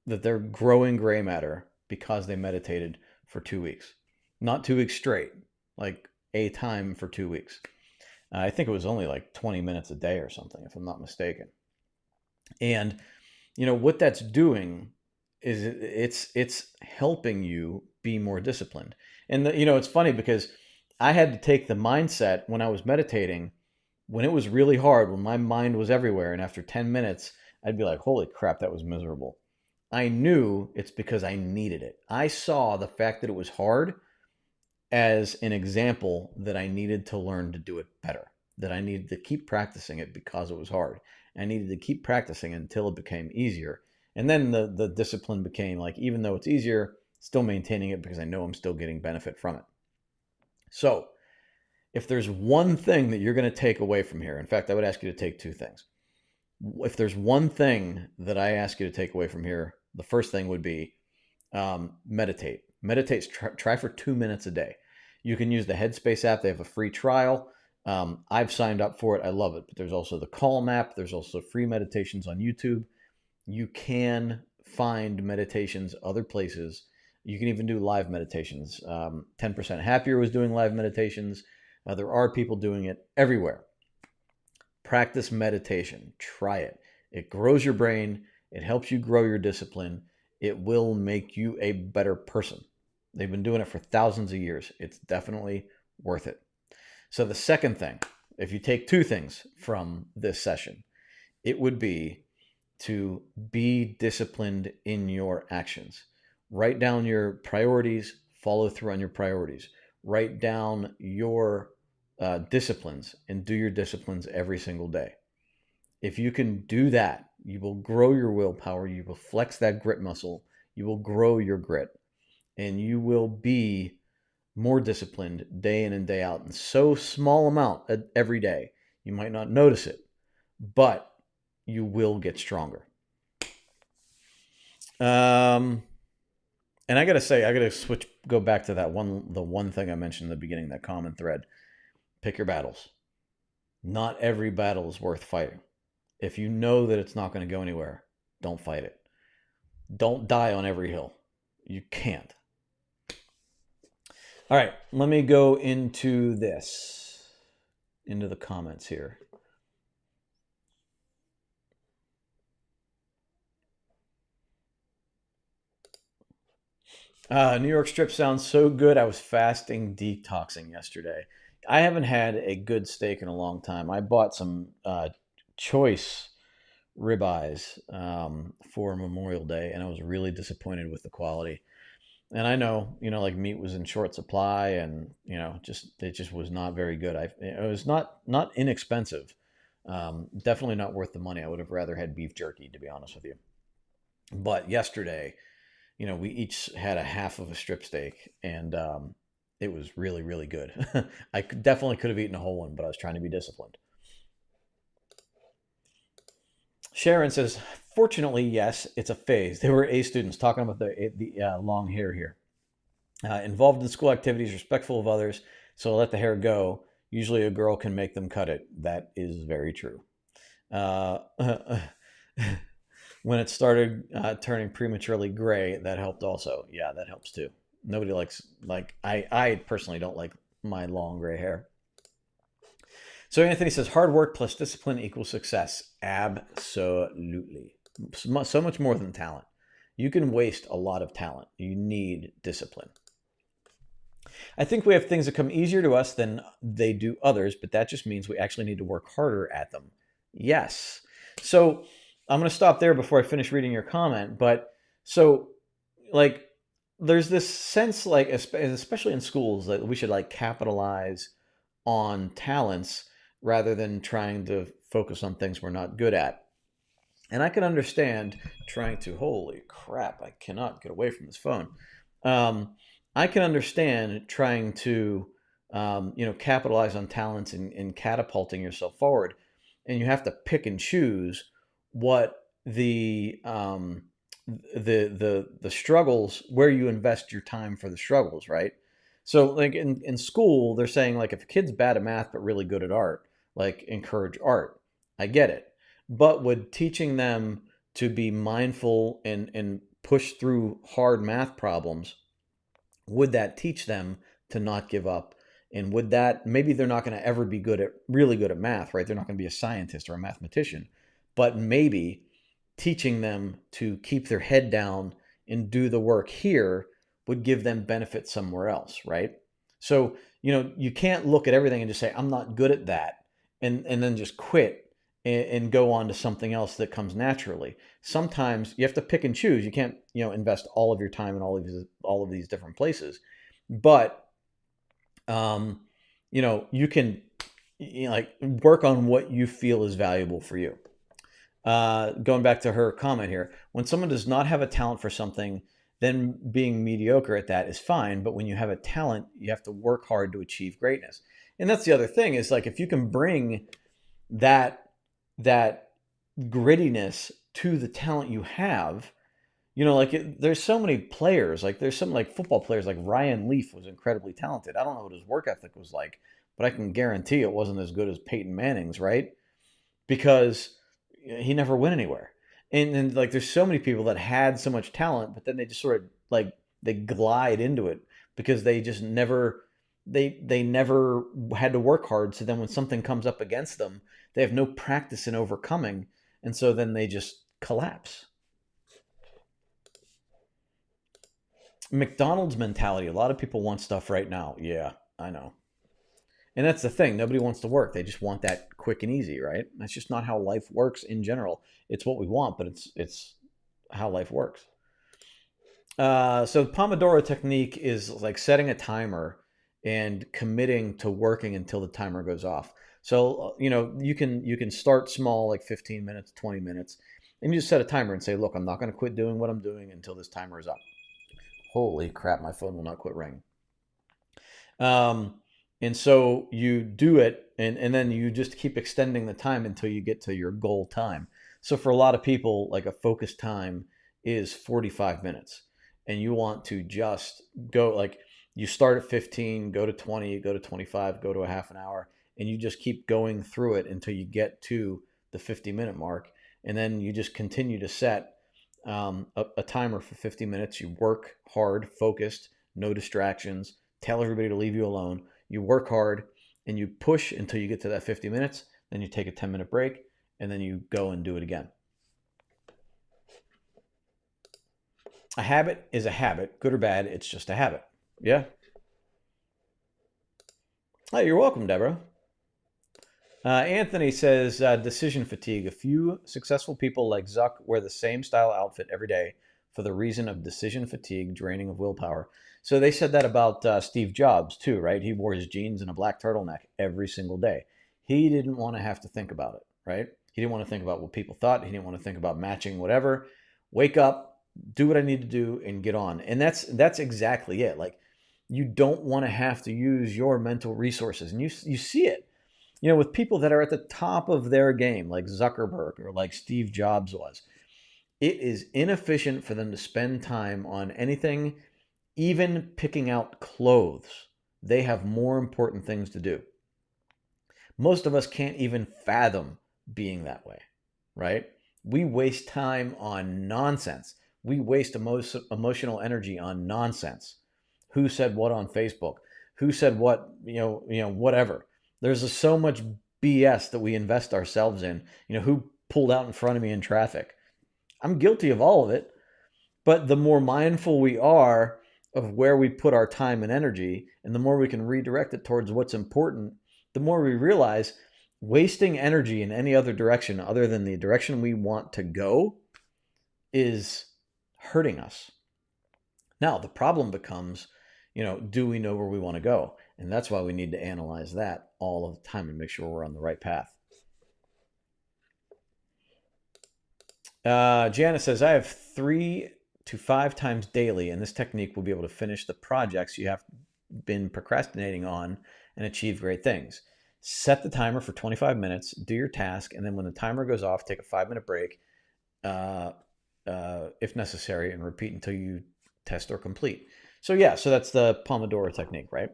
that they're growing gray matter because they meditated for 2 weeks. Not 2 weeks straight, like a time for 2 weeks. I think it was only like 20 minutes a day or something, if I'm not mistaken. And what that's doing is it's helping you be more disciplined. And it's funny because I had to take the mindset when I was meditating, when it was really hard, when my mind was everywhere, and after 10 minutes, I'd be like, holy crap, that was miserable. I knew it's because I needed it. I saw the fact that it was hard as an example that I needed to learn to do it better, that I needed to keep practicing it because it was hard. I needed to keep practicing until it became easier. And then the discipline became like, even though it's easier, still maintaining it because I know I'm still getting benefit from it. So if there's one thing that you're going to take away from here, in fact, I would ask you to take two things. If there's one thing that I ask you to take away from here, the first thing would be meditate. Meditate. Try for 2 minutes a day. You can use the Headspace app. They have a free trial. I've signed up for it. I love it. But there's also the Calm app. There's also free meditations on YouTube. You can find meditations other places. You can even do live meditations. 10% Happier was doing live meditations. There are people doing it everywhere. Practice meditation. Try it. It grows your brain. It helps you grow your discipline. It will make you a better person. They've been doing it for thousands of years. It's definitely worth it. So the second thing, if you take two things from this session, it would be to be disciplined in your actions. Write down your priorities, follow through on your priorities. Write down your disciplines and do your disciplines every single day. If you can do that, you will grow your willpower, you will flex that grit muscle, you will grow your grit, and you will be more disciplined day in and day out. In so small amount every day, you might not notice it, but you will get stronger. And I gotta say, I gotta go back to the one thing I mentioned in the beginning, that common thread. Pick your battles. Not every battle is worth fighting. If you know that it's not going to go anywhere, don't fight it. Don't die on every hill. You can't. All right, let me go into the comments here. New York strip sounds so good. I was fasting detoxing yesterday. I haven't had a good steak in a long time. I bought some choice ribeyes for Memorial Day, and I was really disappointed with the quality. And I know, like meat was in short supply, and it just was not very good. It was not inexpensive. Definitely not worth the money. I would have rather had beef jerky, to be honest with you. But yesterday, we each had a half of a strip steak, and it was really, really good. I definitely could have eaten a whole one, but I was trying to be disciplined. Sharon says, fortunately, yes, it's a phase. They were A students talking about the long hair here. Involved in school activities, respectful of others, so let the hair go. Usually a girl can make them cut it. That is very true. When it started turning prematurely gray, that helped also. Yeah, that helps too. Nobody likes, I personally don't like my long gray hair. So Anthony says, hard work plus discipline equals success. Absolutely. So much more than talent. You can waste a lot of talent. You need discipline. I think we have things that come easier to us than they do others, but that just means we actually need to work harder at them. Yes. So I'm going to stop there before I finish reading your comment. But so, there's this sense, especially in schools, that we should capitalize on talents rather than trying to focus on things we're not good at. And I can understand trying to, holy crap, I cannot get away from this phone. I can understand trying to, capitalize on talents and catapulting yourself forward. And you have to pick and choose what the struggles, where you invest your time for the struggles, right? So in school, they're saying if a kid's bad at math but really good at art, encourage art. I get it. But would teaching them to be mindful and push through hard math problems, would that teach them to not give up? And would that, maybe they're not going to ever be really good at math, right? They're not going to be a scientist or a mathematician, but maybe teaching them to keep their head down and do the work here would give them benefit somewhere else, right? So, you can't look at everything and just say, I'm not good at that, and then just quit and go on to something else that comes naturally. Sometimes you have to pick and choose. You can't, invest all of your time in all of these different places. But Um, you can like work on what you feel is valuable for you. Going back to her comment here, when someone does not have a talent for something, then being mediocre at that is fine. But when you have a talent, you have to work hard to achieve greatness. And that's the other thing is like if you can bring that that grittiness to the talent you have, there's so many players. Like there's some like football players like Ryan Leaf was incredibly talented. I don't know what his work ethic was like, but I can guarantee it wasn't as good as Peyton Manning's, right? Because he never went anywhere. And like there's so many people that had so much talent, but then they just sort of like they glide into it because they just never they never had to work hard. So then when something comes up against them, they have no practice in overcoming, and so then they just collapse. McDonald's mentality. A lot of people want stuff right now. Yeah, I know. And that's the thing. Nobody wants to work. They just want that quick and easy, right? That's just not how life works in general. It's what we want, but it's how life works. So the Pomodoro technique is like setting a timer and committing to working until the timer goes off. So you can start small, like 15 minutes, 20 minutes, and you just set a timer and say, look, I'm not going to quit doing what I'm doing until this timer is up. Holy crap, my phone will not quit ringing. Um, and so you do it, and then you just keep extending the time until you get to your goal time. So for a lot of people, like a focused time is 45 minutes. And you want to just go like you start at 15, go to 20, go to 25, go to a half an hour, and you just keep going through it until you get to the 50-minute mark. And then you just continue to set a timer for 50 minutes. You work hard, focused, no distractions, tell everybody to leave you alone. You work hard and you push until you get to that 50 minutes. Then you take a 10-minute break and then you go and do it again. A habit is a habit, good or bad, it's just a habit. Yeah. Hey, you're welcome, Deborah. Anthony says decision fatigue. A few successful people like Zuck wear the same style outfit every day for the reason of decision fatigue, draining of willpower. So they said that about Steve Jobs too, right? He wore his jeans and a black turtleneck every single day. He didn't want to have to think about it, right? He didn't want to think about what people thought. He didn't want to think about matching whatever. Wake up, do what I need to do, and get on. And that's exactly it. Like you don't want to have to use your mental resources, and you see it with people that are at the top of their game, like Zuckerberg or like Steve Jobs was. It is inefficient for them to spend time on anything, even picking out clothes. They have more important things to do. Most of us can't even fathom being that way, right? We waste time on nonsense. We waste emotional energy on nonsense. Who said what on Facebook? Who said what, whatever. There's so much BS that we invest ourselves in. Who pulled out in front of me in traffic? I'm guilty of all of it. But the more mindful we are of where we put our time and energy, and the more we can redirect it towards what's important, the more we realize wasting energy in any other direction other than the direction we want to go is hurting us. Now, the problem becomes, do we know where we want to go? And that's why we need to analyze that all of the time and make sure we're on the right path. Janice says, I have 3 to 5 times daily, and this technique will be able to finish the projects you have been procrastinating on and achieve great things. Set the timer for 25 minutes, do your task, and then when the timer goes off, take a 5-minute break, if necessary, and repeat until you test or complete. So yeah, so that's the Pomodoro technique, right?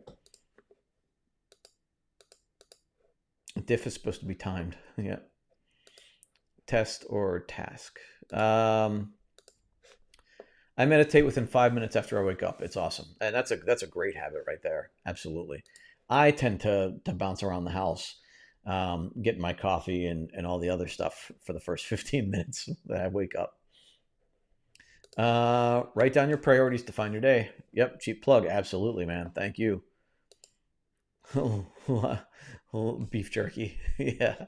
Diff is supposed to be timed. Yeah. Test or task. I meditate within 5 minutes after I wake up. It's awesome, and that's a great habit right there. Absolutely. I tend to bounce around the house, getting my coffee and all the other stuff for the first 15 minutes that I wake up. Write down your priorities to find your day. Yep, cheap plug. Absolutely, man. Thank you. Beef jerky. Yeah.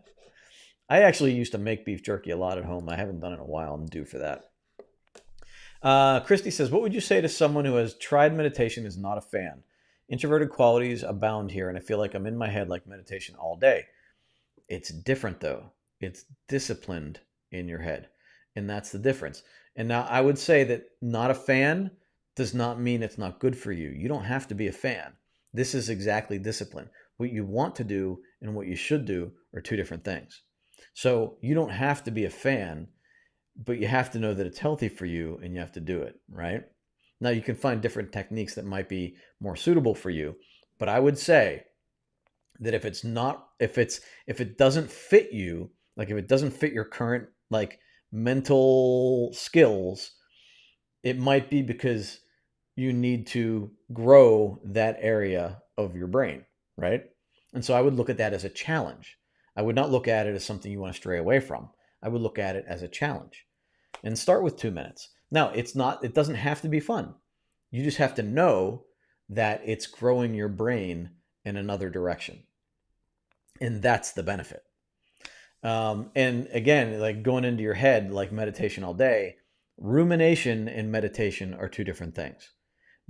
I actually used to make beef jerky a lot at home. I haven't done it in a while. I'm due for that. Christy says, what would you say to someone who has tried meditation and is not a fan? Introverted qualities abound here, and I feel like I'm in my head like meditation all day. It's different though. It's disciplined in your head. And that's the difference. And now I would say that not a fan does not mean it's not good for you. You don't have to be a fan. This is exactly discipline. What you want to do and what you should do are two different things. So you don't have to be a fan, but you have to know that it's healthy for you and you have to do it, right? Now you can find different techniques that might be more suitable for you, but I would say that if it doesn't fit you, like if it doesn't fit your current like mental skills, it might be because you need to grow that area of your brain, right? And so I would look at that as a challenge. I would not look at it as something you want to stray away from. I would look at it as a challenge and start with 2 minutes. Now, it doesn't have to be fun. You just have to know that it's growing your brain in another direction. And that's the benefit. And again, like going into your head, like meditation all day, rumination and meditation are two different things.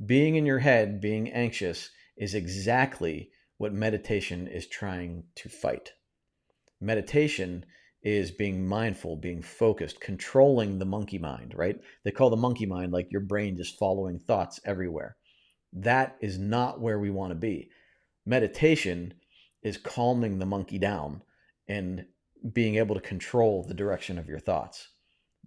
Being in your head, being anxious, is exactly what meditation is trying to fight. Meditation is being mindful, being focused, controlling the monkey mind, right? They call the monkey mind like your brain just following thoughts everywhere. That is not where we want to be. Meditation is calming the monkey down and being able to control the direction of your thoughts.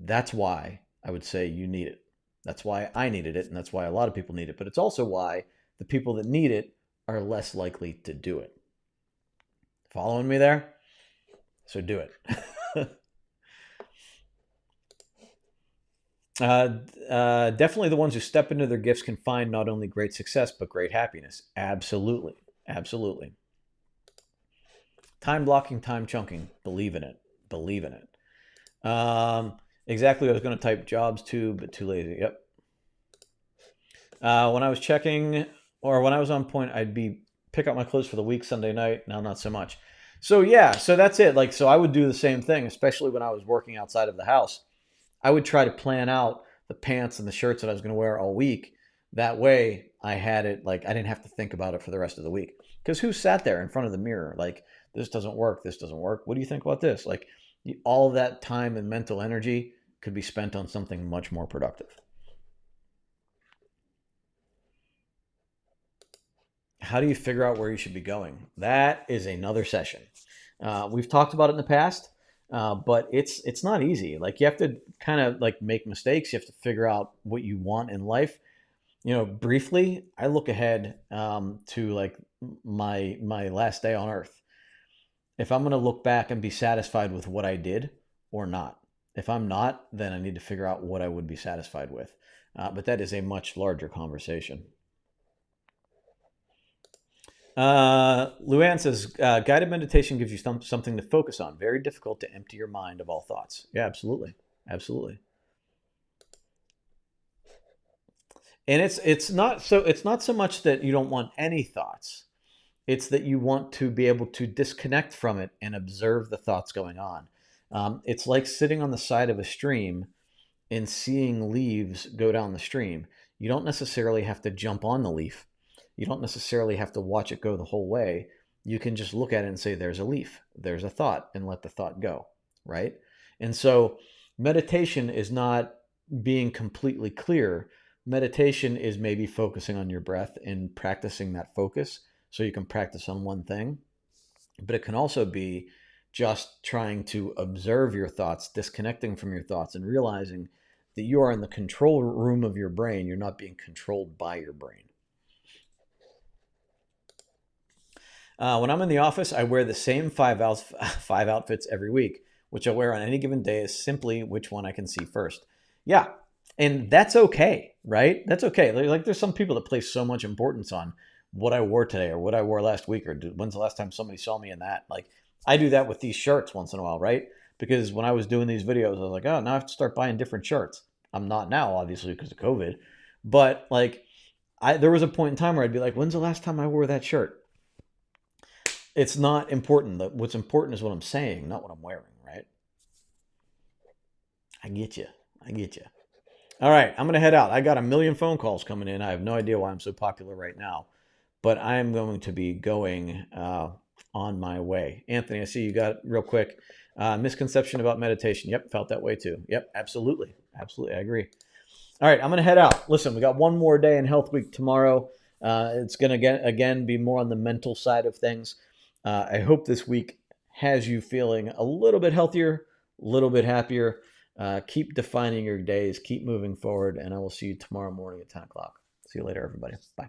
That's why I would say you need it. That's why I needed it, and that's why a lot of people need it. But it's also why the people that need it are less likely to do it. Following me there? So do it. Definitely the ones who step into their gifts can find not only great success, but great happiness. Absolutely. Absolutely. Time blocking, time chunking. Believe in it. Believe in it. Exactly. I was going to type jobs too, but too lazy. Yep. When I was checking, or when I was on point, I'd pick out my clothes for the week Sunday night. Now, not so much. So yeah, so that's it. Like, so I would do the same thing, especially when I was working outside of the house. I would try to plan out the pants and the shirts that I was going to wear all week. That way I had it, like, I didn't have to think about it for the rest of the week. Because who sat there in front of the mirror like, this doesn't work, this doesn't work. What do you think about this? Like, all of that time and mental energy could be spent on something much more productive. How do you figure out where you should be going? That is another session. We've talked about it in the past, but it's not easy. Like, you have to kind of like make mistakes. You have to figure out what you want in life. Briefly, I look ahead to like my last day on Earth. If I'm going to look back and be satisfied with what I did or not. If I'm not, then I need to figure out what I would be satisfied with. But that is a much larger conversation. Luann says, guided meditation gives you something to focus on. Very difficult to empty your mind of all thoughts. Yeah, absolutely. Absolutely. And it's not so much that you don't want any thoughts. It's that you want to be able to disconnect from it and observe the thoughts going on. It's like sitting on the side of a stream and seeing leaves go down the stream. You don't necessarily have to jump on the leaf. You don't necessarily have to watch it go the whole way. You can just look at it and say, there's a leaf, there's a thought, and let the thought go, right? And so meditation is not being completely clear. Meditation is maybe focusing on your breath and practicing that focus so you can practice on one thing. But it can also be just trying to observe your thoughts, disconnecting from your thoughts, and realizing that you are in the control room of your brain. You're not being controlled by your brain. When I'm in the office, I wear the same five outfits every week. Which I wear on any given day is simply which one I can see first. Yeah, and that's okay, right? That's okay. Like there's some people that place so much importance on what I wore today or what I wore last week or when's the last time somebody saw me in that. Like I do that with these shirts once in a while, right? Because when I was doing these videos, I was like, oh, now I have to start buying different shirts. I'm not now, obviously, because of COVID. But like, there was a point in time where I'd be like, when's the last time I wore that shirt? It's not important. What's important is what I'm saying, not what I'm wearing, right? I get you. I get you. All right, I'm going to head out. I got a million phone calls coming in. I have no idea why I'm so popular right now. but I'm going to be going on my way. Anthony, I see you got it real quick. Misconception about meditation. Yep, felt that way too. Yep, absolutely. Absolutely. I agree. All right, I'm going to head out. Listen, we got one more day in Health Week tomorrow. It's going to, again, be more on the mental side of things. I hope this week has you feeling a little bit healthier, a little bit happier. Keep defining your days, keep moving forward, and I will see you tomorrow morning at 10 o'clock. See you later, everybody. Bye.